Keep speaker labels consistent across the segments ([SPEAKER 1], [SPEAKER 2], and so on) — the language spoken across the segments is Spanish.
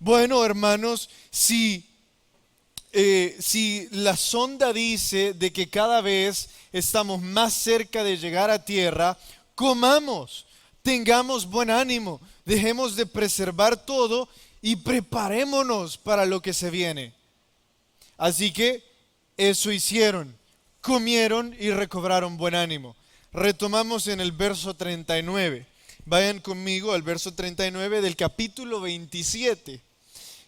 [SPEAKER 1] Bueno, hermanos, si la sonda dice de que cada vez estamos más cerca de llegar a tierra, comamos, tengamos buen ánimo, dejemos de preservar todo y preparémonos para lo que se viene. Así que eso hicieron, comieron y recobraron buen ánimo. Retomamos en el verso 39. Vayan conmigo al verso 39 del capítulo 27.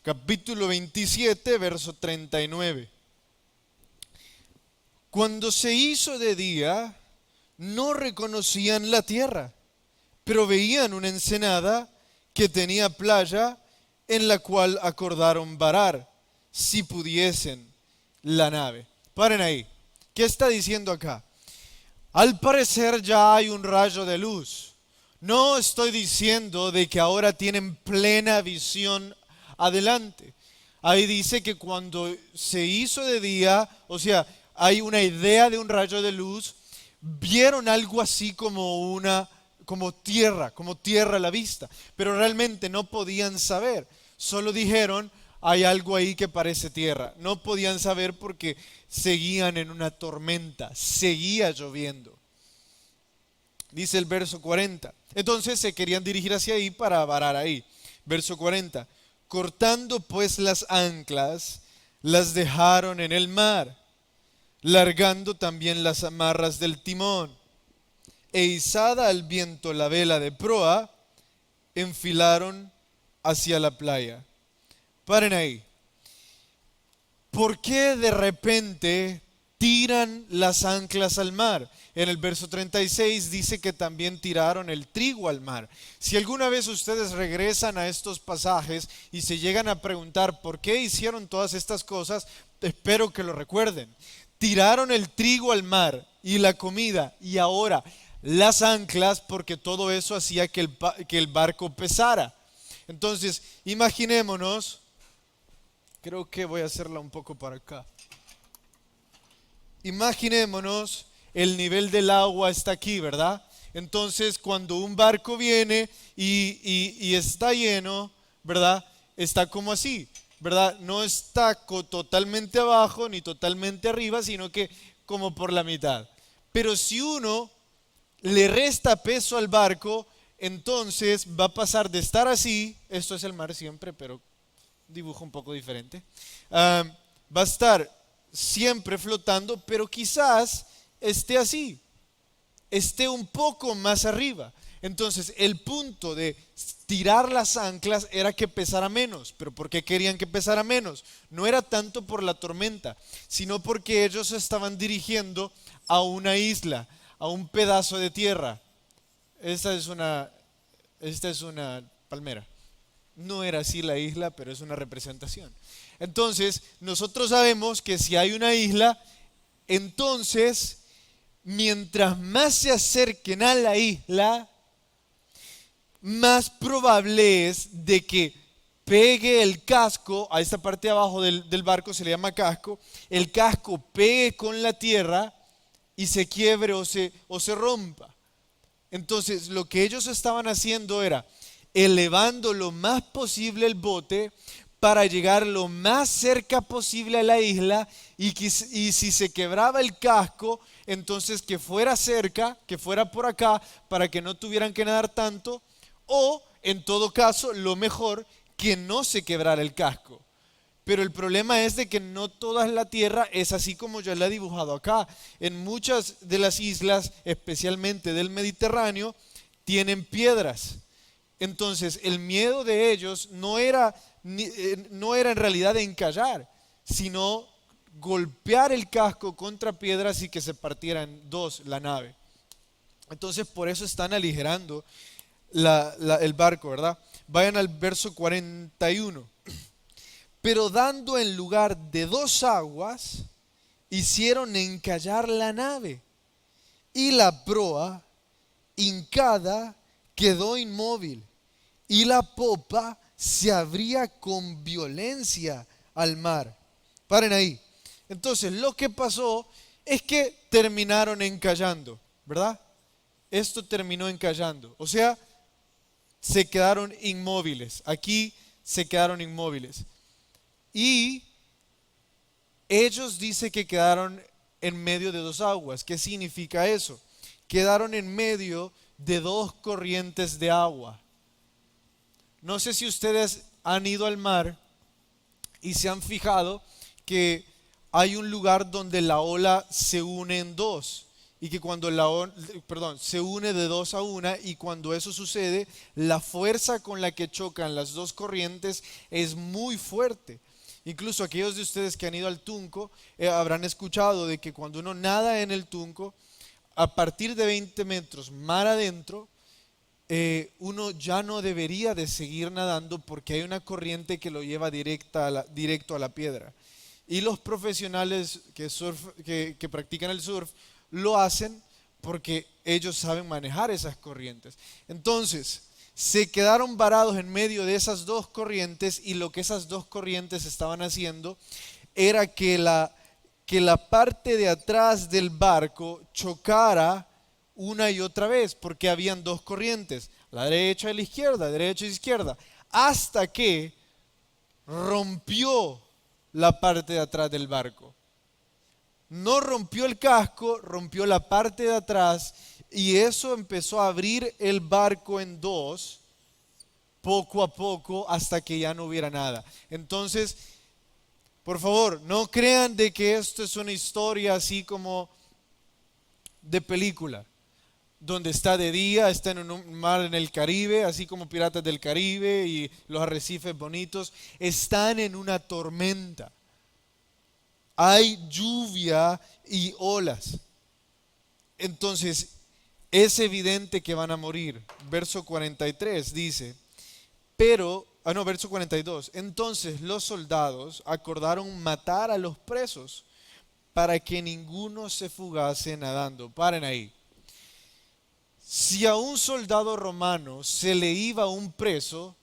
[SPEAKER 1] Capítulo 27, verso 39. Cuando se hizo de día, no reconocían la tierra, pero veían una ensenada que tenía playa, en la cual acordaron varar, si pudiesen, la nave. Paren ahí. ¿Qué está diciendo acá? Al parecer ya hay un rayo de luz. No estoy diciendo de que ahora tienen plena visión adelante. Ahí dice que cuando se hizo de día, o sea, hay una idea de un rayo de luz, vieron algo así como tierra a la vista, pero realmente no podían saber. Solo dijeron, hay algo ahí que parece tierra. No podían saber porque seguían en una tormenta, seguía lloviendo. Dice el verso 40. Entonces se querían dirigir hacia ahí para varar ahí. Verso 40. Cortando pues las anclas, las dejaron en el mar, largando también las amarras del timón, e izada al viento la vela de proa, enfilaron hacia la playa. Paren ahí. ¿Por qué de repente tiran las anclas al mar? En el verso 36 dice que también tiraron el trigo al mar. Si alguna vez ustedes regresan a estos pasajes y se llegan a preguntar por qué hicieron todas estas cosas, espero que lo recuerden. Tiraron el trigo al mar y la comida y ahora las anclas, porque todo eso hacía que el barco pesara. Entonces, imaginémonos, creo que voy a hacerla un poco para acá. Imaginémonos, el nivel del agua está aquí, ¿verdad? Entonces, cuando un barco viene y está lleno, ¿verdad? Está como así, ¿verdad? No está totalmente abajo ni totalmente arriba, sino que como por la mitad. Pero si uno le resta peso al barco, entonces va a pasar de estar así, esto es el mar siempre, pero dibujo un poco diferente, va a estar siempre flotando, pero quizás esté así, esté un poco más arriba. Entonces el punto de tirar las anclas era que pesara menos. ¿Pero por qué querían que pesara menos? No era tanto por la tormenta, sino porque ellos se estaban dirigiendo a una isla, a un pedazo de tierra. Esta es una palmera. No era así la isla, pero es una representación. Entonces, nosotros sabemos que si hay una isla, entonces, mientras más se acerquen a la isla, más probable es de que pegue el casco, a esta parte de abajo del barco se le llama casco, el casco pegue con la tierra y se quiebre o se rompa. Entonces, lo que ellos estaban haciendo era elevando lo más posible el bote para llegar lo más cerca posible a la isla y si se quebraba el casco, entonces que fuera cerca, que fuera por acá para que no tuvieran que nadar tanto, o en todo caso, lo mejor, que no se quebrara el casco. Pero el problema es de que no toda la tierra es así como yo la he dibujado acá. En muchas de las islas, especialmente del Mediterráneo, tienen piedras. Entonces, el miedo de ellos no era en realidad encallar, sino golpear el casco contra piedras y que se partiera en dos la nave. Entonces, por eso están aligerando el barco, ¿verdad? Vayan al verso 41. Pero dando en lugar de dos aguas, hicieron encallar la nave, y la proa, hincada, quedó inmóvil, y la popa se abría con violencia al mar. Paren ahí. Entonces, lo que pasó es que terminaron encallando, ¿verdad? Esto terminó encallando. O sea, se quedaron inmóviles. Aquí se quedaron inmóviles. Y ellos dicen que quedaron en medio de dos aguas. ¿Qué significa eso? Quedaron en medio de dos corrientes de agua. No sé si ustedes han ido al mar y se han fijado que hay un lugar donde la ola se une en dos. Y que cuando se une de dos a una, y cuando eso sucede, la fuerza con la que chocan las dos corrientes es muy fuerte. Incluso aquellos de ustedes que han ido al Tunco habrán escuchado de que cuando uno nada en el Tunco, a partir de 20 metros mar adentro, uno ya no debería de seguir nadando porque hay una corriente que lo lleva directo a la piedra. Y los profesionales que practican el surf lo hacen porque ellos saben manejar esas corrientes. Entonces, se quedaron varados en medio de esas dos corrientes, y lo que esas dos corrientes estaban haciendo era que la parte de atrás del barco chocara una y otra vez, porque habían dos corrientes, la derecha y la izquierda, derecha y izquierda, hasta que rompió la parte de atrás del barco. No rompió el casco, rompió la parte de atrás, y eso empezó a abrir el barco en dos, poco a poco, hasta que ya no hubiera nada. Entonces, por favor, no crean de que esto es una historia así como de película, donde está de día, está en un mar en el Caribe, así como Piratas del Caribe y los arrecifes bonitos. Están en una tormenta. Hay lluvia y olas. Entonces, es evidente que van a morir. Verso 43 dice, verso 42. Entonces los soldados acordaron matar a los presos para que ninguno se fugase nadando. Paren ahí. Si a un soldado romano se le iba un preso,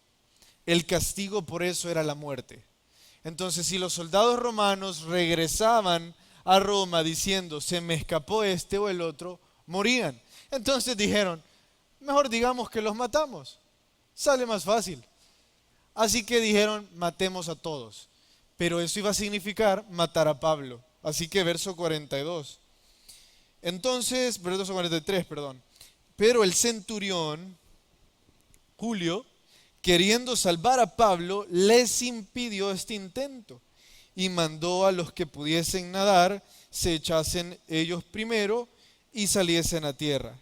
[SPEAKER 1] el castigo por eso era la muerte. Entonces, si los soldados romanos regresaban a Roma diciendo, se me escapó este o el otro, morían. Entonces dijeron, mejor digamos que los matamos, sale más fácil. Así que dijeron, matemos a todos. Pero eso iba a significar matar a Pablo. Así que verso 42. Entonces, verso 43, perdón. Pero el centurión, Julio, queriendo salvar a Pablo, les impidió este intento y mandó a los que pudiesen nadar, se echasen ellos primero y saliesen a tierra.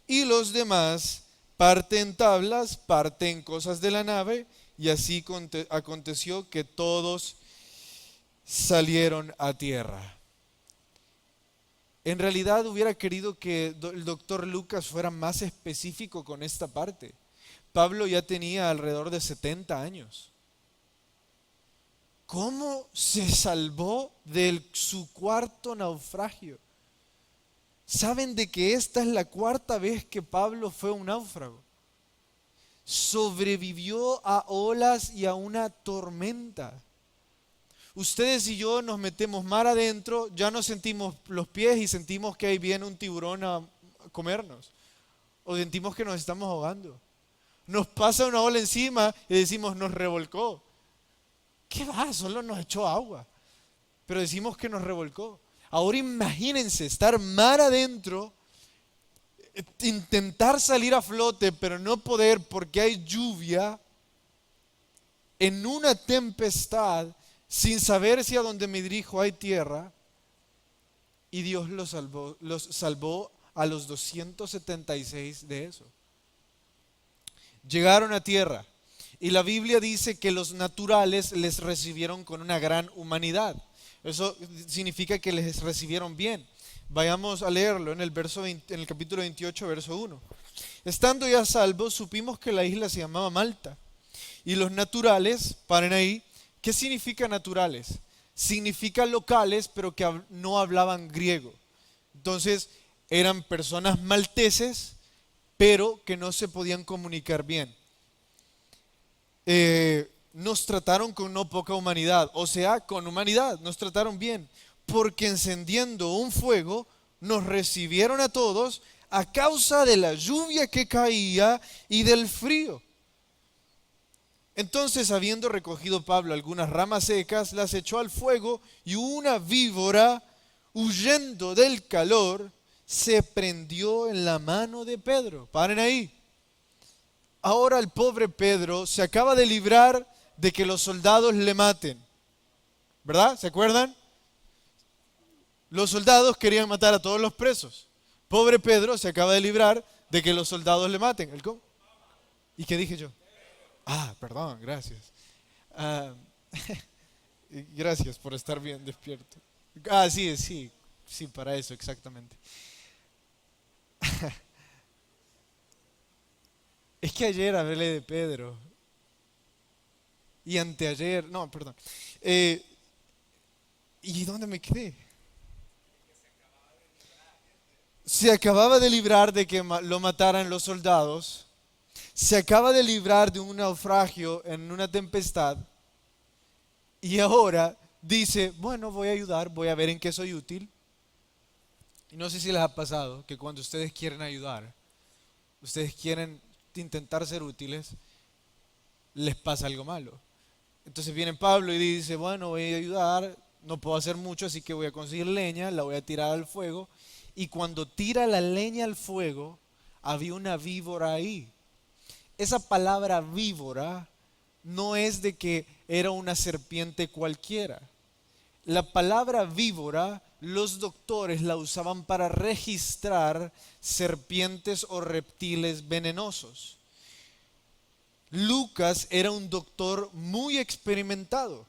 [SPEAKER 1] Y los demás, parte en tablas, parte en cosas de la nave, y así aconteció que todos salieron a tierra. En realidad hubiera querido que el doctor Lucas fuera más específico con esta parte. Pablo ya tenía alrededor de 70 años. ¿Cómo se salvó de su cuarto naufragio? ¿Saben de que esta es la cuarta vez que Pablo fue un náufrago? Sobrevivió a olas y a una tormenta. Ustedes y yo nos metemos mar adentro, ya nos sentimos los pies y sentimos que ahí viene un tiburón a comernos. O sentimos que nos estamos ahogando. Nos pasa una ola encima y decimos, nos revolcó. ¿Qué va? Solo nos echó agua. Pero decimos que nos revolcó. Ahora imagínense estar mar adentro, intentar salir a flote, pero no poder porque hay lluvia, en una tempestad, sin saber si a donde me dirijo hay tierra. Y Dios los salvó a los 276 de eso. Llegaron a tierra y la Biblia dice que los naturales les recibieron con una gran humanidad. Eso significa que les recibieron bien. Vayamos a leerlo en el capítulo 28, verso 1. Estando ya salvos, supimos que la isla se llamaba Malta. Y los naturales, paren ahí, ¿qué significa naturales? Significa locales, pero que no hablaban griego. Entonces, eran personas malteses, pero que no se podían comunicar bien. Nos trataron con no poca humanidad, o sea, con humanidad, nos trataron bien, porque encendiendo un fuego, nos recibieron a todos a causa de la lluvia que caía y del frío. Entonces, habiendo recogido Pablo algunas ramas secas, las echó al fuego y una víbora, huyendo del calor, se prendió en la mano de Pedro. Paren ahí. Ahora el pobre Pedro se acaba de librar de que los soldados le maten. ¿Verdad? ¿Se acuerdan? Los soldados querían matar a todos los presos. Pobre Pedro se acaba de librar de que los soldados le maten. ¿El cómo? ¿Y qué dije yo? Ah, perdón, gracias. Ah, gracias por estar bien despierto. Ah, sí, sí, sí, para eso, exactamente. Es que ayer hablé de Pedro y anteayer, no, perdón. Eh, ¿Y dónde me quedé? Se acababa de librar de que lo mataran los soldados. Se acaba de librar de un naufragio en una tempestad. Y ahora dice, bueno, voy a ayudar, voy a ver en qué soy útil. Y no sé si les ha pasado que cuando ustedes quieren ayudar, ustedes quieren intentar ser útiles, les pasa algo malo. Entonces viene Pablo y dice, bueno, voy a ayudar, no puedo hacer mucho, así que voy a conseguir leña, la voy a tirar al fuego. Y cuando tira la leña al fuego, había una víbora ahí. Esa palabra víbora no es de que era una serpiente cualquiera. La palabra víbora, los doctores la usaban para registrar serpientes o reptiles venenosos. Lucas era un doctor muy experimentado,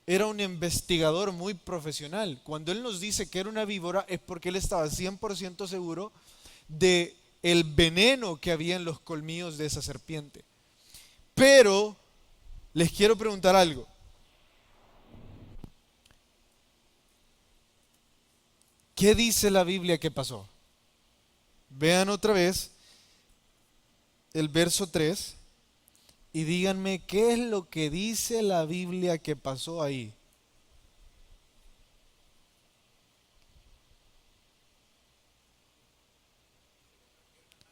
[SPEAKER 1] era un investigador muy profesional. Cuando él nos dice que era una víbora es porque él estaba 100% seguro de el veneno que había en los colmillos de esa serpiente. Pero les quiero preguntar algo. ¿Qué dice la Biblia que pasó? Vean otra vez el verso 3 y díganme qué es lo que dice la Biblia que pasó ahí.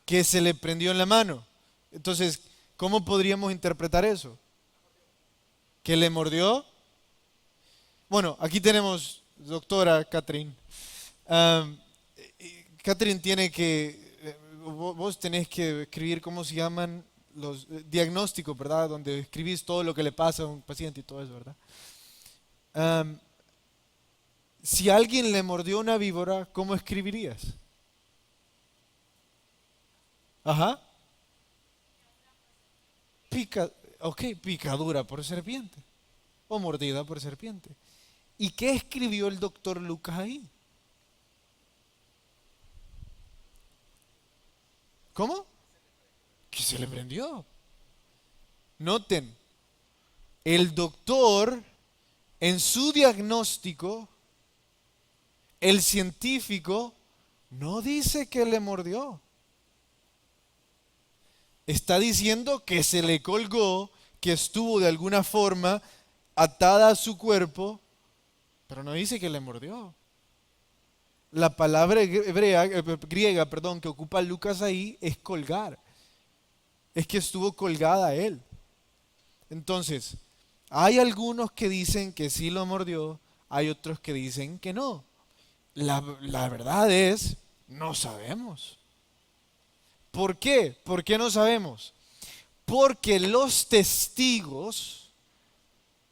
[SPEAKER 1] Que se le prendió en la mano. Entonces, ¿cómo podríamos interpretar eso? ¿Que le mordió? Bueno, aquí tenemos doctora Catherine. Um, Catherine tiene que, vos tenés que escribir cómo se llaman los diagnósticos, ¿verdad? Donde escribís todo lo que le pasa a un paciente y todo eso, ¿verdad? Um, si alguien le mordió una víbora, ¿cómo escribirías? Ajá. Pica, ok, picadura por serpiente o mordida por serpiente. ¿Y qué escribió el doctor Lucas ahí? ¿Cómo? Que se le prendió. Noten, el doctor en su diagnóstico, el científico no dice que le mordió. Está diciendo que se le colgó, que estuvo de alguna forma atada a su cuerpo, pero no dice que le mordió. La palabra griega, perdón, que ocupa Lucas ahí es colgar. Es que estuvo colgada a él. Entonces, hay algunos que dicen que sí lo mordió, hay otros que dicen que no. La verdad es, no sabemos. ¿Por qué? ¿Por qué no sabemos? Porque los testigos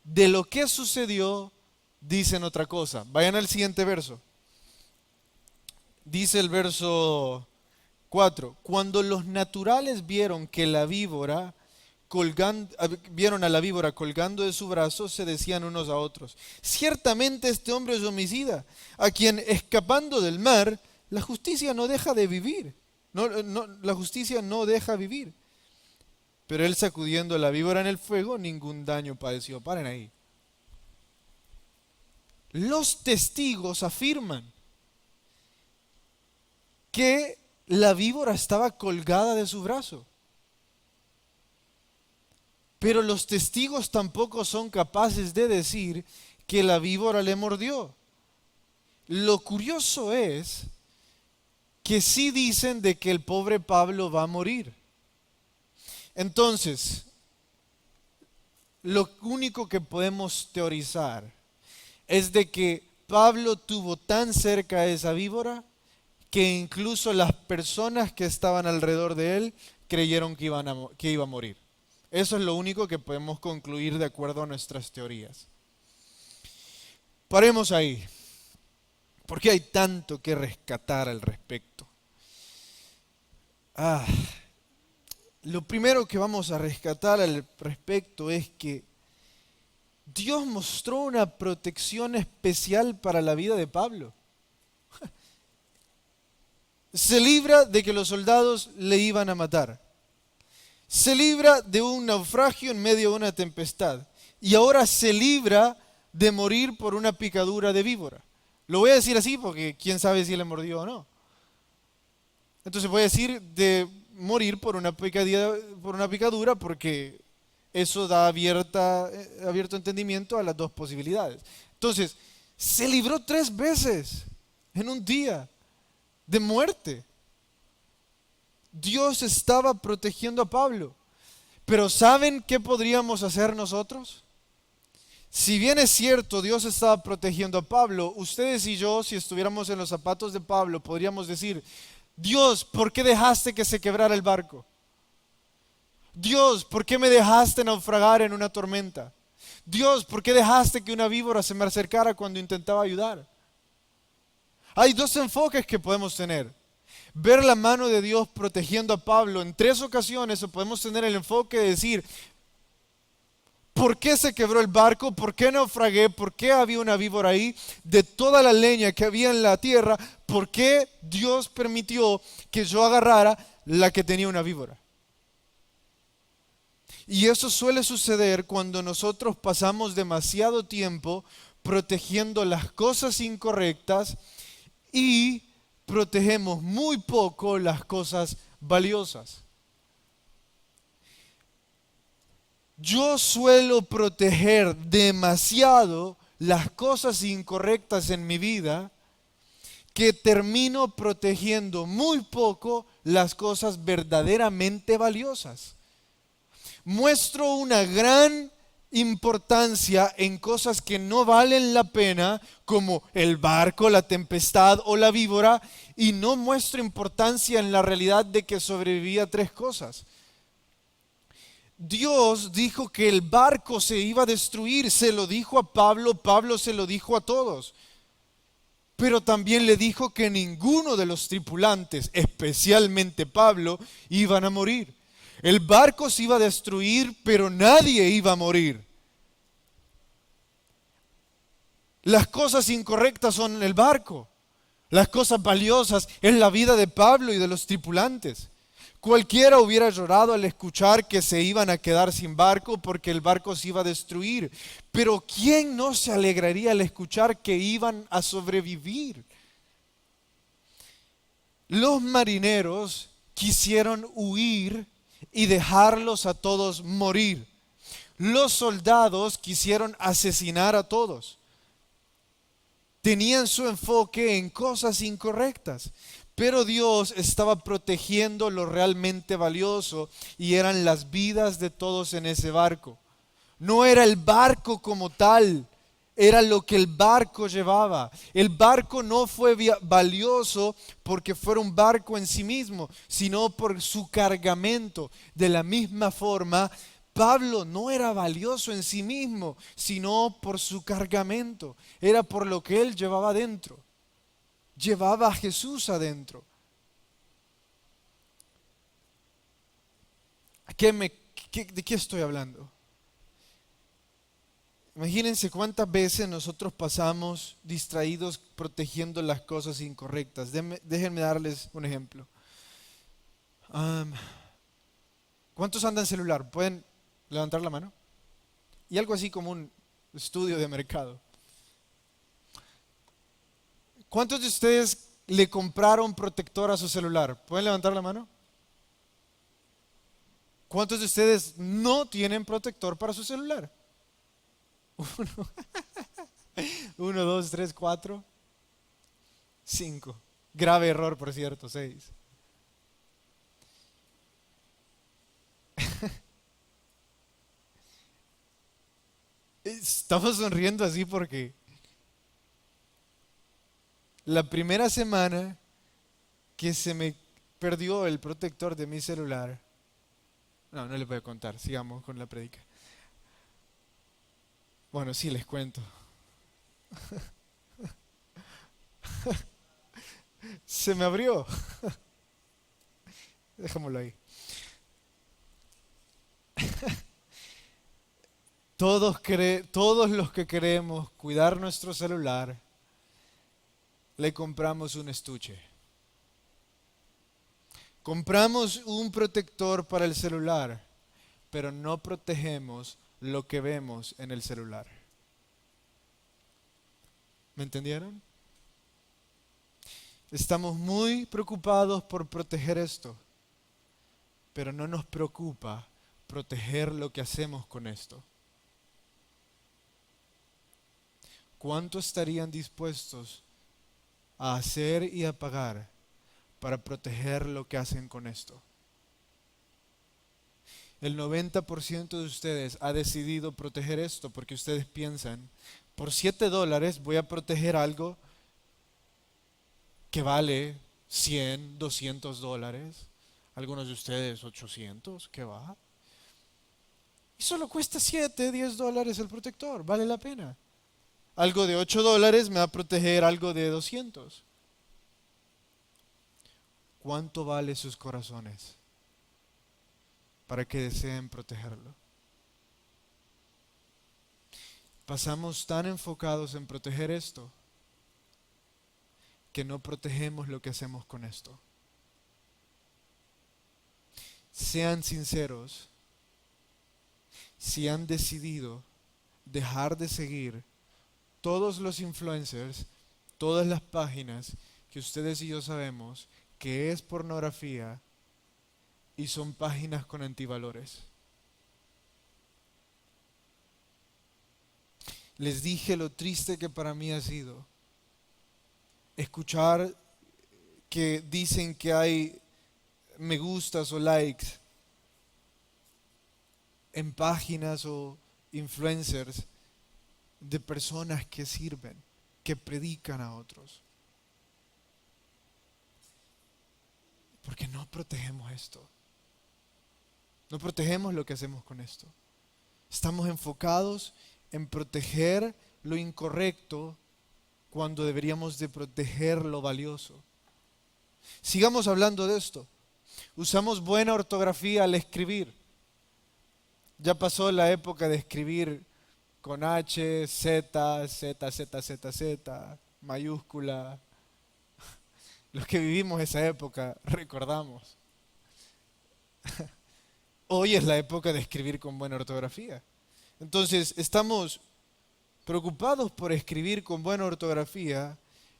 [SPEAKER 1] de lo que sucedió dicen otra cosa. Vayan al siguiente verso. Dice el verso 4. Cuando los naturales vieron que la víbora vieron a la víbora colgando de su brazo, se decían unos a otros: ciertamente este hombre es homicida, a quien escapando del mar, la justicia no deja de vivir. La justicia no deja vivir. Pero él, sacudiendo a la víbora en el fuego, ningún daño padeció. Paren ahí. Los testigos afirman que la víbora estaba colgada de su brazo. Pero los testigos tampoco son capaces de decir que la víbora le mordió. Lo curioso es que sí dicen de que el pobre Pablo va a morir. Entonces, lo único que podemos teorizar es de que Pablo tuvo tan cerca a esa víbora que incluso las personas que estaban alrededor de él creyeron que iba a morir. Eso es lo único que podemos concluir de acuerdo a nuestras teorías. Paremos ahí, porque hay tanto que rescatar al respecto. Lo primero que vamos a rescatar al respecto es que Dios mostró una protección especial para la vida de Pablo. Se libra de que los soldados le iban a matar. Se libra de un naufragio en medio de una tempestad. Y ahora se libra de morir por una picadura de víbora. Lo voy a decir así porque quién sabe si le mordió o no. Entonces voy a decir de morir por una picadura porque eso da abierto entendimiento a las dos posibilidades. Entonces, se libró 3 veces en un día de muerte. Dios estaba protegiendo a Pablo. Pero ¿saben qué podríamos hacer nosotros? Si bien es cierto, Dios estaba protegiendo a Pablo, ustedes y yo, si estuviéramos en los zapatos de Pablo, podríamos decir: Dios, ¿por qué dejaste que se quebrara el barco? Dios, ¿por qué me dejaste naufragar en una tormenta? Dios, ¿por qué dejaste que una víbora se me acercara cuando intentaba ayudar? Hay 2 enfoques que podemos tener. Ver la mano de Dios protegiendo a Pablo en 3 ocasiones, o podemos tener el enfoque de decir: ¿por qué se quebró el barco? ¿Por qué naufragué? ¿Por qué había una víbora ahí? De toda la leña que había en la tierra, ¿por qué Dios permitió que yo agarrara la que tenía una víbora? Y eso suele suceder cuando nosotros pasamos demasiado tiempo protegiendo las cosas incorrectas y protegemos muy poco las cosas valiosas. Yo suelo proteger demasiado las cosas incorrectas en mi vida que termino protegiendo muy poco las cosas verdaderamente valiosas. Muestro una gran importancia en cosas que no valen la pena, como el barco, la tempestad o la víbora, y no muestro importancia en la realidad de que sobrevivía a 3 cosas. Dios dijo que el barco se iba a destruir, se lo dijo a Pablo, Pablo se lo dijo a todos. Pero también le dijo que ninguno de los tripulantes, especialmente Pablo, iban a morir. El barco se iba a destruir, pero nadie iba a morir. Las cosas incorrectas son el barco. Las cosas valiosas es la vida de Pablo y de los tripulantes. Cualquiera hubiera llorado al escuchar que se iban a quedar sin barco porque el barco se iba a destruir. Pero ¿quién no se alegraría al escuchar que iban a sobrevivir? Los marineros quisieron huir y dejarlos a todos morir. Los soldados quisieron asesinar a todos. Tenían su enfoque en cosas incorrectas. Pero Dios estaba protegiendo lo realmente valioso y eran las vidas de todos en ese barco. No era el barco como tal, era lo que el barco llevaba. El barco no fue valioso porque fuera un barco en sí mismo, sino por su cargamento. De la misma forma, Pablo no era valioso en sí mismo, sino por su cargamento. Era por lo que él llevaba adentro. Llevaba a Jesús adentro. ¿De qué estoy hablando? Imagínense cuántas veces nosotros pasamos distraídos protegiendo las cosas incorrectas. Déjenme darles un ejemplo. ¿Cuántos andan celular? ¿Pueden levantar la mano? Y algo así como un estudio de mercado. ¿Cuántos de ustedes le compraron protector a su celular? ¿Pueden levantar la mano? ¿Cuántos de ustedes no tienen protector para su celular? 1, 2, 3, 4, 5. Grave error, por cierto, 6. estamos sonriendo así porque la primera semana que se me perdió el protector de mi celular, no les voy a contar, sigamos con la prédica. Bueno, sí les cuento. Se me abrió. Dejémoslo ahí. Todos los que queremos cuidar nuestro celular, le compramos un estuche. Compramos un protector para el celular, pero no protegemos lo que vemos en el celular. ¿Me entendieron? Estamos muy preocupados por proteger esto, pero no nos preocupa proteger lo que hacemos con esto. ¿Cuánto estarían dispuestos a hacer y a pagar para proteger lo que hacen con esto? El 90% de ustedes ha decidido proteger esto porque ustedes piensan, por $7 voy a proteger algo que vale 100, $200. Algunos de ustedes 800, ¿qué va? Y solo cuesta 7, $10 el protector, vale la pena. Algo de $8 me va a proteger algo de 200. ¿Cuánto vale sus corazones para que deseen protegerlo? Pasamos tan enfocados en proteger esto que no protegemos lo que hacemos con esto. Sean sinceros, si han decidido dejar de seguir todos los influencers, todas las páginas que ustedes y yo sabemos que es pornografía y son páginas con antivalores. Les dije lo triste que para mí ha sido escuchar que dicen que hay me gustas o likes en páginas o influencers de personas que sirven, que predican a otros. Porque no protegemos esto. No protegemos lo que hacemos con esto. Estamos enfocados en proteger lo incorrecto cuando deberíamos de proteger lo valioso. Sigamos hablando de esto. Usamos buena ortografía al escribir. Ya pasó la época de escribir con H, Z, Z, Z, Z, Z, mayúscula. Los que vivimos esa época recordamos. Hoy es la época de escribir con buena ortografía. Entonces, estamos preocupados por escribir con buena ortografía,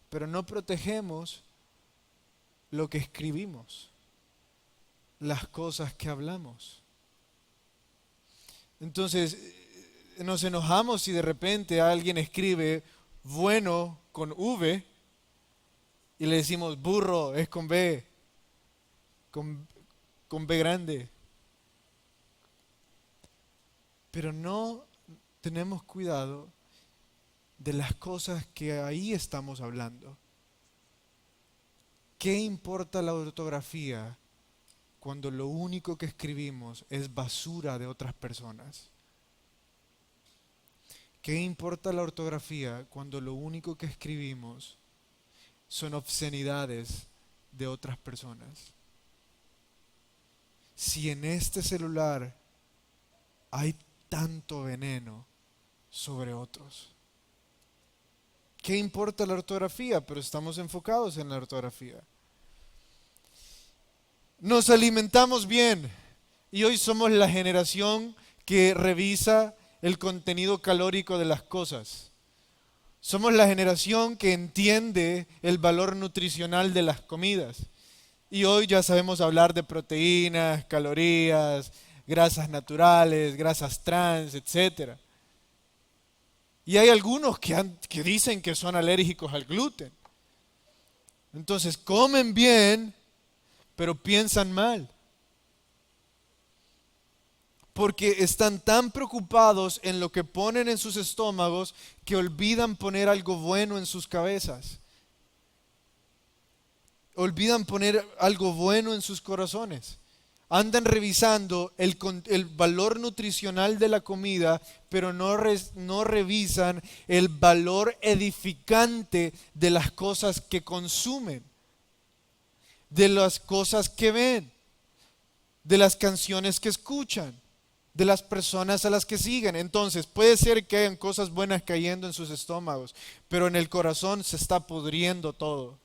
[SPEAKER 1] pero no protegemos lo que escribimos, las cosas que hablamos. Entonces, nos enojamos si de repente alguien escribe bueno con V y le decimos burro es con B, con B grande. Pero no tenemos cuidado de las cosas que ahí estamos hablando. ¿Qué importa la ortografía cuando lo único que escribimos es basura de otras personas? ¿Qué importa la ortografía cuando lo único que escribimos son obscenidades de otras personas? Si en este celular hay tanto veneno sobre otros, ¿qué importa la ortografía? Pero estamos enfocados en la ortografía. Nos alimentamos bien y hoy somos la generación que revisa el contenido calórico de las cosas. Somos la generación que entiende el valor nutricional de las comidas. Y hoy ya sabemos hablar de proteínas, calorías, grasas naturales, grasas trans, etc. Y hay algunos que dicen que son alérgicos al gluten. Entonces comen bien, pero piensan mal. porque están tan preocupados en lo que ponen en sus estómagos que olvidan poner algo bueno en sus cabezas. Olvidan poner algo bueno en sus corazones. Andan revisando el valor nutricional de la comida, pero no revisan el valor edificante de las cosas que consumen, de las cosas que ven, de las canciones que escuchan, de las personas a las que siguen. Entonces, puede ser que hayan cosas buenas cayendo en sus estómagos, pero en el corazón se está pudriendo todo.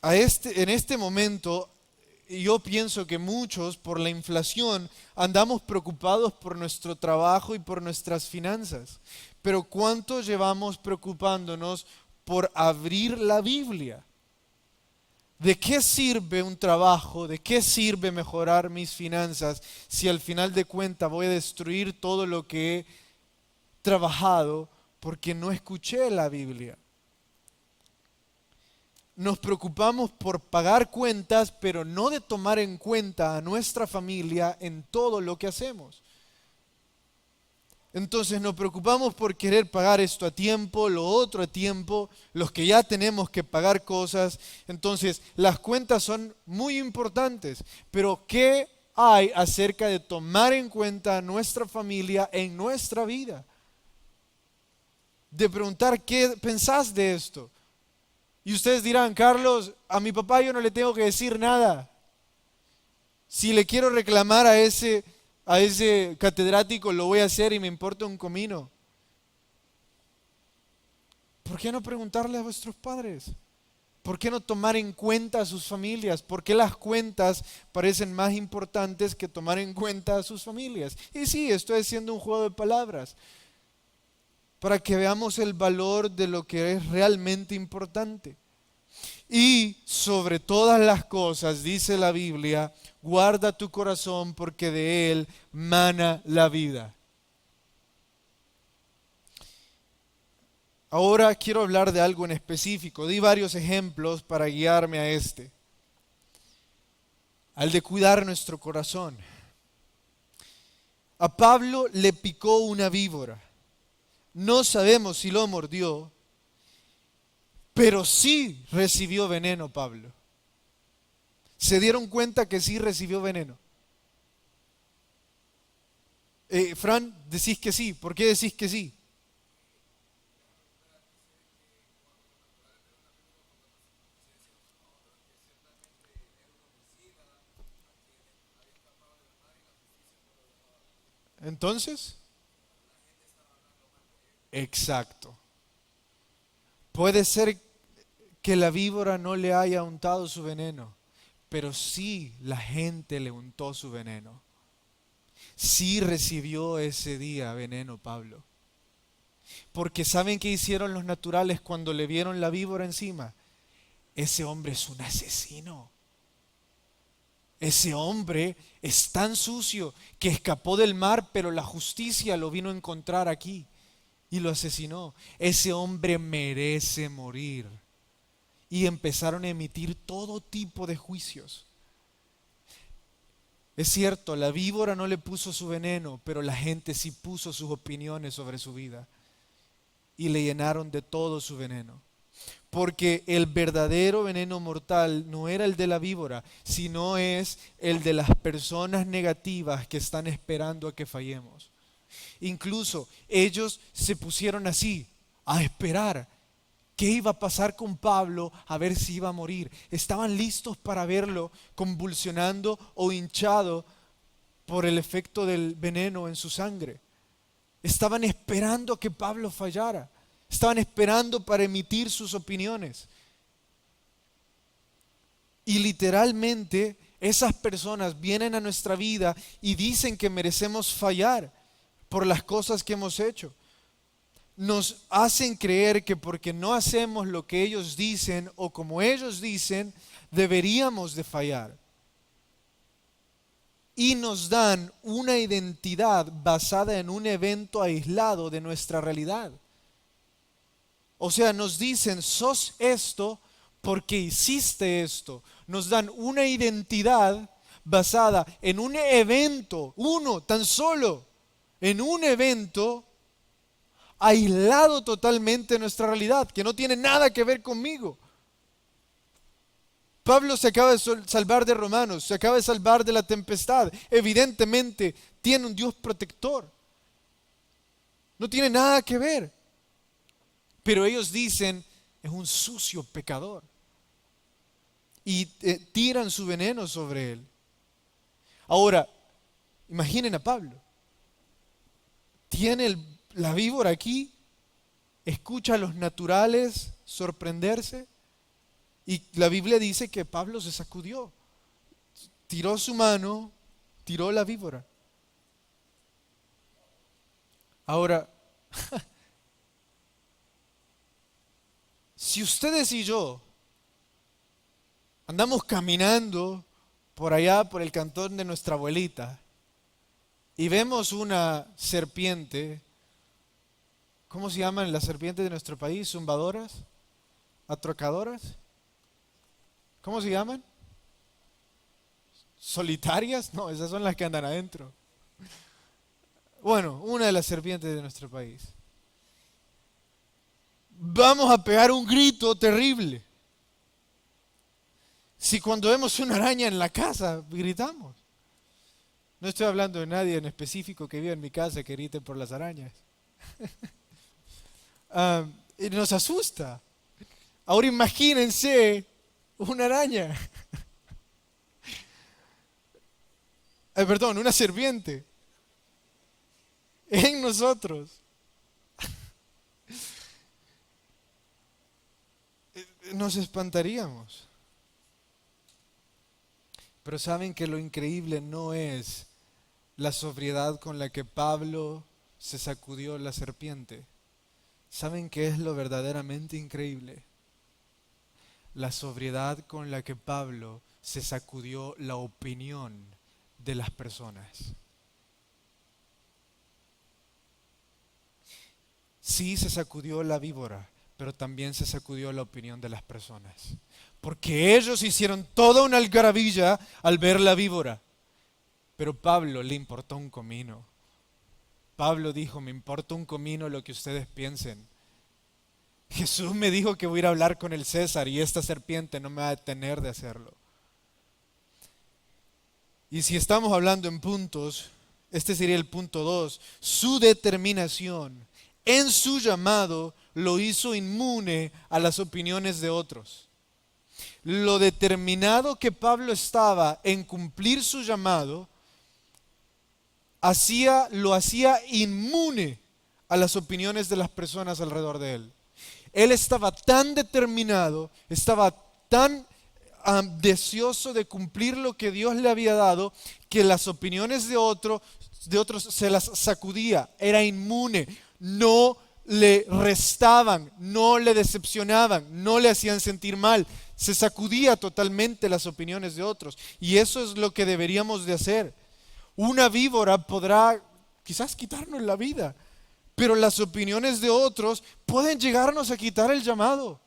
[SPEAKER 1] En este momento, yo pienso que muchos, por la inflación, andamos preocupados por nuestro trabajo y por nuestras finanzas. Pero ¿cuánto llevamos preocupándonos por abrir la Biblia? ¿De qué sirve un trabajo? ¿De qué sirve mejorar mis finanzas si al final de cuentas voy a destruir todo lo que he trabajado porque no escuché la Biblia? Nos preocupamos por pagar cuentas, pero no de tomar en cuenta a nuestra familia en todo lo que hacemos. Entonces nos preocupamos por querer pagar esto a tiempo, lo otro a tiempo, los que ya tenemos que pagar cosas. Entonces las cuentas son muy importantes, pero ¿qué hay acerca de tomar en cuenta a nuestra familia en nuestra vida? De preguntar, ¿qué pensás de esto? Y ustedes dirán, Carlos, a mi papá yo no le tengo que decir nada. Si le quiero reclamar a ese catedrático, lo voy a hacer y me importa un comino. ¿Por qué no preguntarle a vuestros padres? ¿Por qué no tomar en cuenta a sus familias? ¿Por qué las cuentas parecen más importantes que tomar en cuenta a sus familias? Y sí, estoy haciendo un juego de palabras para que veamos el valor de lo que es realmente importante. Y sobre todas las cosas, dice la Biblia, guarda tu corazón porque de él mana la vida. Ahora quiero hablar de algo en específico. Di varios ejemplos para guiarme a al de cuidar nuestro corazón. A Pablo le picó una víbora. No sabemos si lo mordió, pero sí recibió veneno Pablo. ¿Se dieron cuenta que sí recibió veneno? Fran, decís que sí. ¿Por qué decís que sí? Entonces, exacto. Puede ser que la víbora no le haya untado su veneno, pero sí la gente le untó su veneno. Sí recibió ese día veneno Pablo. Porque ¿saben qué hicieron los naturales cuando le vieron la víbora encima? Ese hombre es un asesino. Ese hombre es tan sucio que escapó del mar, pero la justicia lo vino a encontrar aquí y lo asesinó. Ese hombre merece morir. Y empezaron a emitir todo tipo de juicios. Es cierto, la víbora no le puso su veneno, pero la gente sí puso sus opiniones sobre su vida y le llenaron de todo su veneno. Porque el verdadero veneno mortal no era el de la víbora, sino es el de las personas negativas que están esperando a que fallemos. Incluso ellos se pusieron así, a esperar qué iba a pasar con Pablo, a ver si iba a morir. Estaban listos para verlo convulsionando o hinchado por el efecto del veneno en su sangre. Estaban esperando que Pablo fallara. Estaban esperando para emitir sus opiniones. Y literalmente esas personas vienen a nuestra vida y dicen que merecemos fallar por las cosas que hemos hecho. Nos hacen creer que porque no hacemos lo que ellos dicen o como ellos dicen, deberíamos de fallar. Y nos dan una identidad basada en un evento aislado de nuestra realidad. O sea, nos dicen, sos esto porque hiciste esto. Nos dan una identidad basada en un evento, uno tan solo, en un evento aislado totalmente de nuestra realidad, que no tiene nada que ver conmigo. Pablo se acaba de salvar de romanos, se acaba de salvar de la tempestad. Evidentemente tiene un Dios protector. No tiene nada que ver. Pero ellos dicen, es un sucio pecador. Y tiran su veneno sobre él. Ahora, imaginen a Pablo. Tiene la víbora aquí, escucha a los naturales sorprenderse. Y la Biblia dice que Pablo se sacudió, tiró su mano, tiró la víbora. Ahora, si ustedes y yo andamos caminando por allá, por el cantón de nuestra abuelita, y vemos una serpiente, ¿cómo se llaman las serpientes de nuestro país? ¿Zumbadoras? ¿Atracadoras? ¿Cómo se llaman? ¿Solitarias? No, esas son las que andan adentro. Bueno, una de las serpientes de nuestro país. Vamos a pegar un grito terrible. Si cuando vemos una araña en la casa, gritamos. No estoy hablando de nadie en específico que vive en mi casa que grite por las arañas. Y nos asusta. Ahora imagínense una araña. Perdón, una serpiente. En nosotros. Nos espantaríamos. Pero saben que lo increíble no es la sobriedad con la que Pablo se sacudió la serpiente. ¿Saben qué es lo verdaderamente increíble? La sobriedad con la que Pablo se sacudió la opinión de las personas. Sí, se sacudió la víbora, pero también se sacudió la opinión de las personas. Porque ellos hicieron toda una algarabía al ver la víbora. Pero Pablo le importó un comino. Pablo dijo, me importa un comino lo que ustedes piensen. Jesús me dijo que voy a ir a hablar con el César y esta serpiente no me va a detener de hacerlo. Y si estamos hablando en puntos, este sería el punto 2. Su determinación en su llamado lo hizo inmune a las opiniones de otros. Lo determinado que Pablo estaba en cumplir su llamado, lo hacía inmune a las opiniones de las personas alrededor de él. Él estaba tan determinado, estaba tan deseoso de cumplir lo que Dios le había dado, que las opiniones de otros se las sacudía, era inmune, no le restaban, no le decepcionaban, no le hacían sentir mal, se sacudía totalmente las opiniones de otros. Y eso es lo que deberíamos de hacer. Una víbora podrá quizás quitarnos la vida, pero las opiniones de otros pueden llegarnos a quitar el llamado.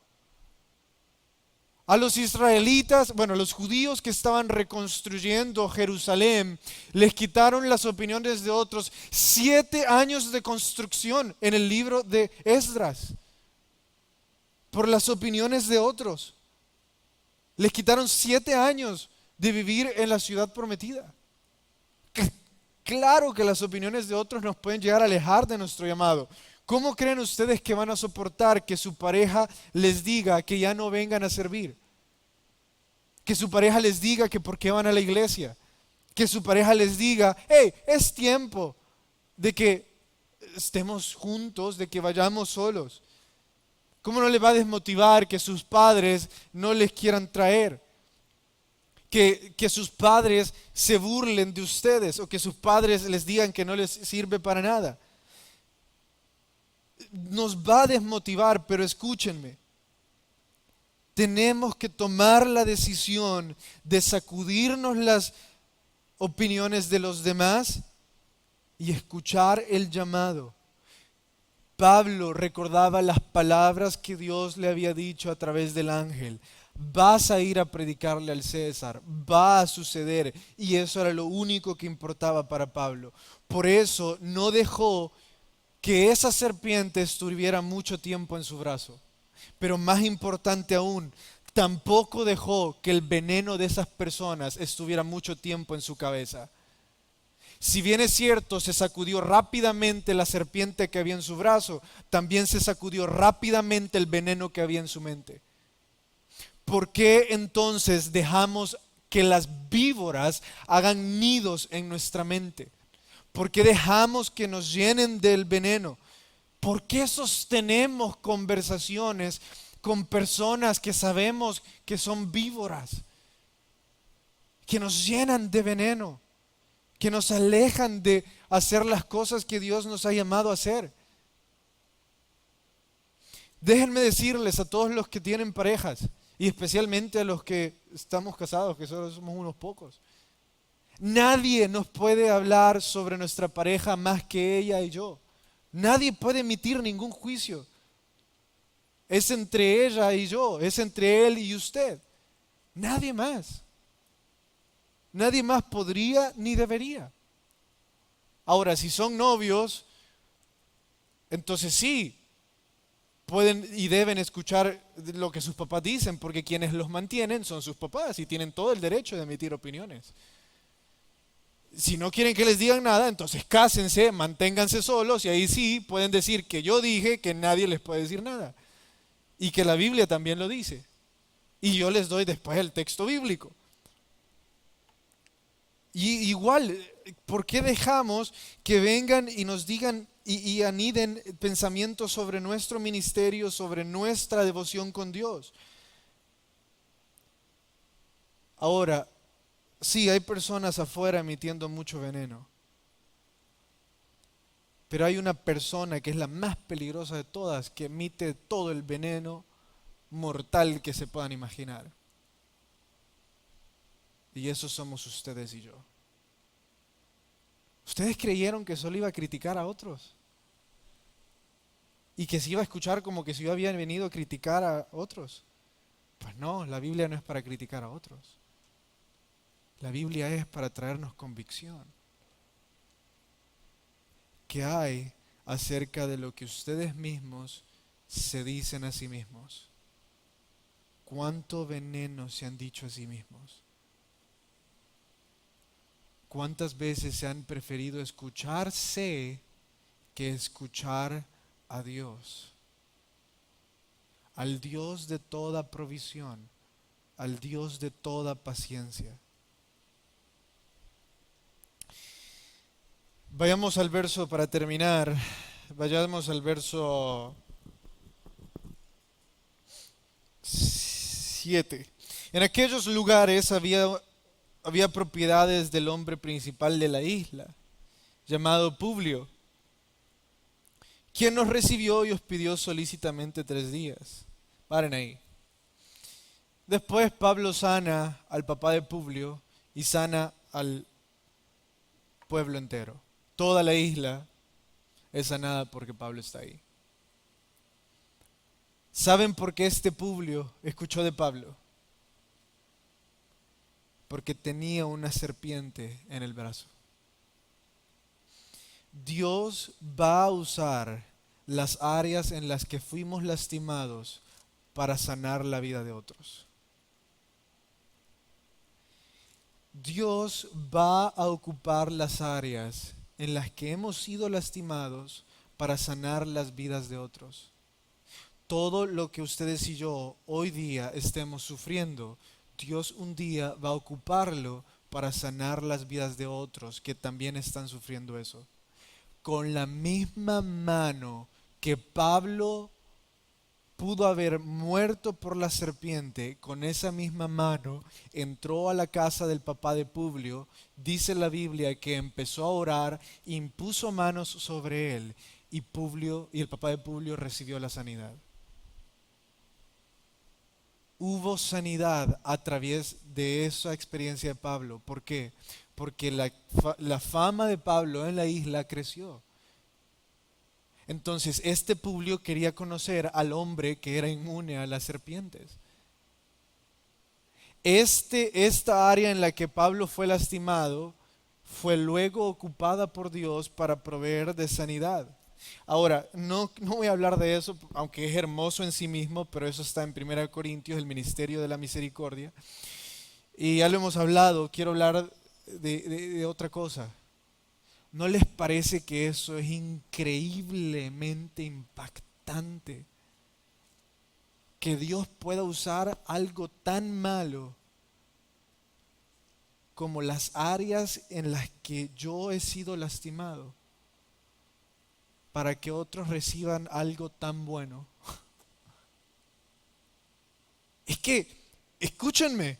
[SPEAKER 1] A los israelitas, bueno, a los judíos que estaban reconstruyendo Jerusalén, les quitaron las opiniones de otros. 7 años de construcción en el libro de Esdras, por las opiniones de otros. Les quitaron 7 años de vivir en la ciudad prometida. Claro que las opiniones de otros nos pueden llegar a alejar de nuestro llamado. ¿Cómo creen ustedes que van a soportar que su pareja les diga que ya no vengan a servir? Que su pareja les diga que por qué van a la iglesia. Que su pareja les diga, hey, es tiempo de que estemos juntos, de que vayamos solos. ¿Cómo no les va a desmotivar que sus padres no les quieran traer? Que sus padres se burlen de ustedes o que sus padres les digan que no les sirve para nada. Nos va a desmotivar, pero escúchenme. Tenemos que tomar la decisión de sacudirnos las opiniones de los demás y escuchar el llamado. Pablo recordaba las palabras que Dios le había dicho a través del ángel. Vas a ir a predicarle al César, va a suceder. Y eso era lo único que importaba para Pablo. Por eso no dejó que esa serpiente estuviera mucho tiempo en su brazo. Pero más importante aún, tampoco dejó que el veneno de esas personas estuviera mucho tiempo en su cabeza. Si bien es cierto, se sacudió rápidamente la serpiente que había en su brazo, también se sacudió rápidamente el veneno que había en su mente. ¿Por qué entonces dejamos que las víboras hagan nidos en nuestra mente? ¿Por qué dejamos que nos llenen del veneno? ¿Por qué sostenemos conversaciones con personas que sabemos que son víboras, que nos llenan de veneno, que nos alejan de hacer las cosas que Dios nos ha llamado a hacer? Déjenme decirles a todos los que tienen parejas, y especialmente a los que estamos casados, que solo somos unos pocos. Nadie nos puede hablar sobre nuestra pareja más que ella y yo. Nadie puede emitir ningún juicio. Es entre ella y yo, es entre él y usted. Nadie más. Nadie más podría ni debería. Ahora, si son novios, entonces sí, pueden y deben escuchar lo que sus papás dicen, porque quienes los mantienen son sus papás y tienen todo el derecho de emitir opiniones. Si no quieren que les digan nada, entonces cásense, manténganse solos y ahí sí pueden decir que yo dije que nadie les puede decir nada. Y que la Biblia también lo dice. Y yo les doy después el texto bíblico. Y igual, ¿por qué dejamos que vengan y nos digan y aniden pensamientos sobre nuestro ministerio, sobre nuestra devoción con Dios? Ahora, sí, hay personas afuera emitiendo mucho veneno. Pero hay una persona que es la más peligrosa de todas, que emite todo el veneno mortal que se puedan imaginar. Y esos somos ustedes y yo. ¿Ustedes creyeron que solo iba a criticar a otros? Y que se iba a escuchar como que si yo había venido a criticar a otros. Pues no, la Biblia no es para criticar a otros. La Biblia es para traernos convicción. ¿Qué hay acerca de lo que ustedes mismos se dicen a sí mismos? ¿Cuánto veneno se han dicho a sí mismos? ¿Cuántas veces se han preferido escucharse que escuchar a Dios? Al Dios de toda provisión, al Dios de toda paciencia. Vayamos al verso para terminar. Vayamos al verso 7. En aquellos lugares había propiedades del hombre principal de la isla, llamado Publio, quien nos recibió y os pidió solícitamente 3 días. Paren ahí. Después Pablo sana al papá de Publio y sana al pueblo entero. Toda la isla es sanada porque Pablo está ahí. ¿Saben por qué este Publio escuchó de Pablo? Porque tenía una serpiente en el brazo. Dios va a usar las áreas en las que fuimos lastimados para sanar la vida de otros. Dios va a ocupar las áreas en las que hemos sido lastimados para sanar las vidas de otros. Todo lo que ustedes y yo hoy día estemos sufriendo, Dios un día va a ocuparlo para sanar las vidas de otros que también están sufriendo eso. Con la misma mano que Pablo pudo haber muerto por la serpiente, con esa misma mano entró a la casa del papá de Publio. Dice la Biblia que empezó a orar, impuso manos sobre él y el papá de Publio recibió la sanidad. Hubo sanidad a través de esa experiencia de Pablo. ¿Por qué? Porque la fama de Pablo en la isla creció. Entonces, este Publio quería conocer al hombre que era inmune a las serpientes. Esta área en la que Pablo fue lastimado fue luego ocupada por Dios para proveer de sanidad. Ahora, no voy a hablar de eso, aunque es hermoso en sí mismo, pero eso está en 1 Corintios, el ministerio de la misericordia. Y ya lo hemos hablado, quiero hablar de otra cosa. ¿No les parece que eso es increíblemente impactante? Que Dios pueda usar algo tan malo como las áreas en las que yo he sido lastimado para que otros reciban algo tan bueno. Es que, escúchenme,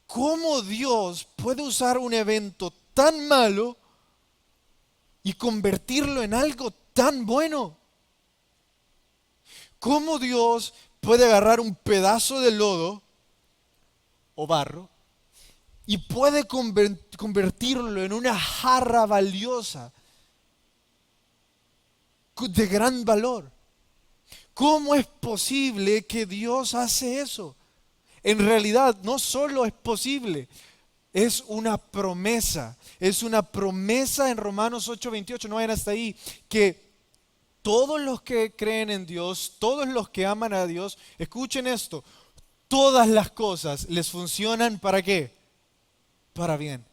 [SPEAKER 1] ¿cómo Dios puede usar un evento tan malo y convertirlo en algo tan bueno? ¿Cómo Dios puede agarrar un pedazo de lodo o barro y puede convertirlo en una jarra valiosa de gran valor? ¿Cómo es posible que Dios hace eso? En realidad no solo es posible, es una promesa. Es una promesa en Romanos 8:28, no vayan hasta ahí, que todos los que creen en Dios, todos los que aman a Dios, escuchen esto, todas las cosas les funcionan ¿para qué? Para bien.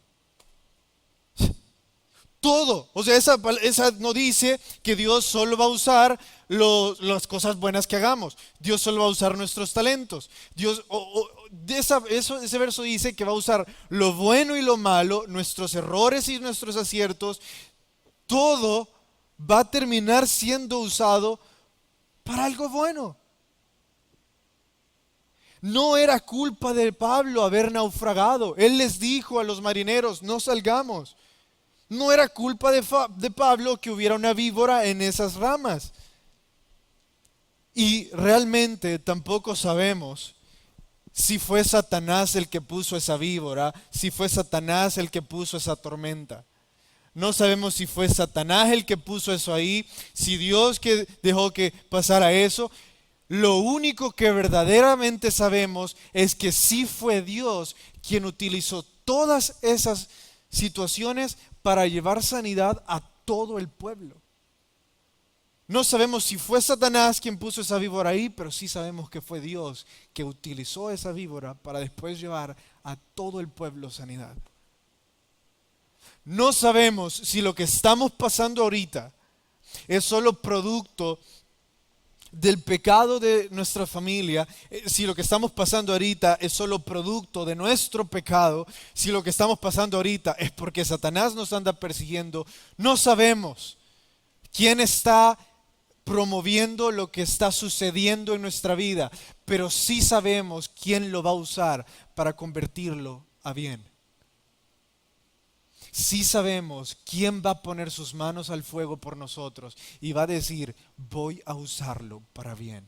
[SPEAKER 1] Todo. O sea, esa no dice que Dios solo va a usar las cosas buenas que hagamos. Dios solo va a usar nuestros talentos. Ese verso dice que va a usar lo bueno y lo malo, nuestros errores y nuestros aciertos. Todo va a terminar siendo usado para algo bueno. No era culpa de Pablo haber naufragado. Él les dijo a los marineros, no salgamos. No era culpa de Pablo que hubiera una víbora en esas ramas. Y realmente tampoco sabemos si fue Satanás el que puso esa víbora, si fue Satanás el que puso esa tormenta. No sabemos si fue Satanás el que puso eso ahí, si Dios que dejó que pasara eso. Lo único que verdaderamente sabemos es que sí fue Dios quien utilizó todas esas situaciones para llevar sanidad a todo el pueblo. No sabemos si fue Satanás quien puso esa víbora ahí, pero sí sabemos que fue Dios que utilizó esa víbora para después llevar a todo el pueblo sanidad. No sabemos si lo que estamos pasando ahorita es solo producto del pecado de nuestra familia, si lo que estamos pasando ahorita es solo producto de nuestro pecado, si lo que estamos pasando ahorita es porque Satanás nos anda persiguiendo. No sabemos quién está promoviendo lo que está sucediendo en nuestra vida, pero sí sabemos quién lo va a usar para convertirlo a bien. Sí sabemos quién va a poner sus manos al fuego por nosotros y va a decir, voy a usarlo para bien.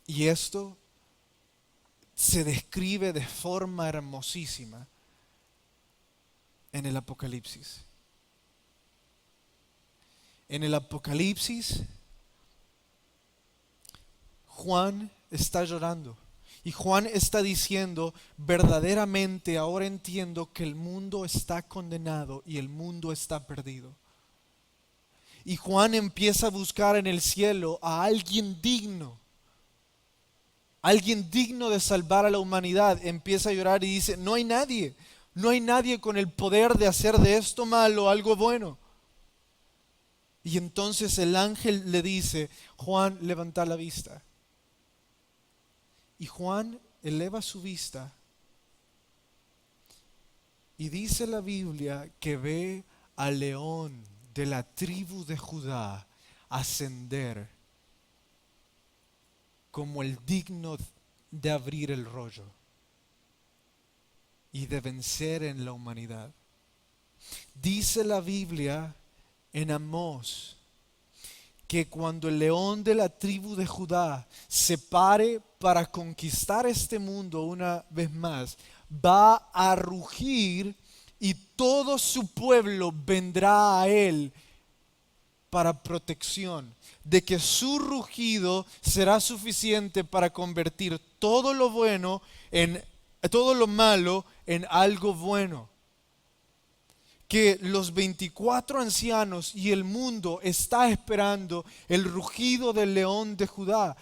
[SPEAKER 1] Y esto se describe de forma hermosísima en el Apocalipsis. En el Apocalipsis, Juan está llorando. Y Juan está diciendo, verdaderamente ahora entiendo que el mundo está condenado y el mundo está perdido. Y Juan empieza a buscar en el cielo a alguien digno de salvar a la humanidad. Empieza a llorar y dice, no hay nadie con el poder de hacer de esto malo algo bueno. Y entonces el ángel le dice, Juan, levanta la vista. Y Juan eleva su vista y dice la Biblia que ve al león de la tribu de Judá ascender como el digno de abrir el rollo y de vencer en la humanidad. Dice la Biblia en Amós que cuando el león de la tribu de Judá se pare para conquistar este mundo una vez más, va a rugir y todo su pueblo vendrá a él para protección, de que su rugido será suficiente para convertir todo lo bueno en todo lo malo en algo bueno. Que los 24 ancianos y el mundo está esperando el rugido del león de Judá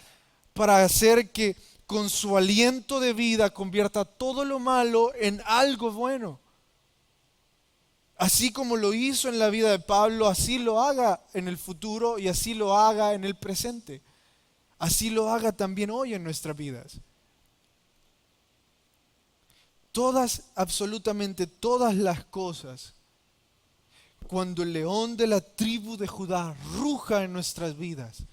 [SPEAKER 1] para hacer que con su aliento de vida convierta todo lo malo en algo bueno. Así como lo hizo en la vida de Pablo, así lo haga en el futuro y así lo haga en el presente. Así lo haga también hoy en nuestras vidas. Todas, absolutamente todas las cosas, cuando el león de la tribu de Judá ruja en nuestras vidas,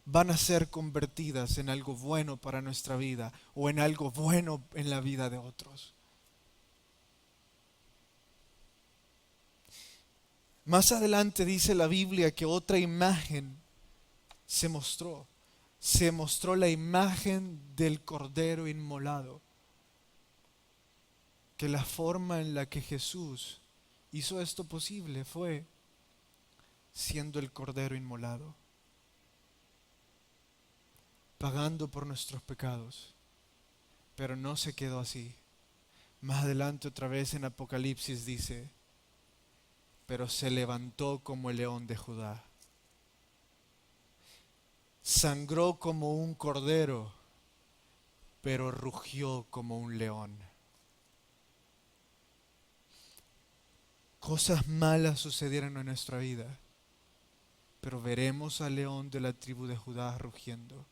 [SPEAKER 1] van a ser convertidas en algo bueno para nuestra vida o en algo bueno en la vida de otros. Más adelante dice la Biblia que otra imagen se mostró. Se mostró la imagen del Cordero inmolado. Que la forma en la que Jesús hizo esto posible fue siendo el Cordero inmolado, pagando por nuestros pecados. Pero no se quedó así. Más adelante otra vez en Apocalipsis dice, pero se levantó como el león de Judá. Sangró como un cordero, pero rugió como un león. Cosas malas sucedieron en nuestra vida, pero veremos al león de la tribu de Judá rugiendo.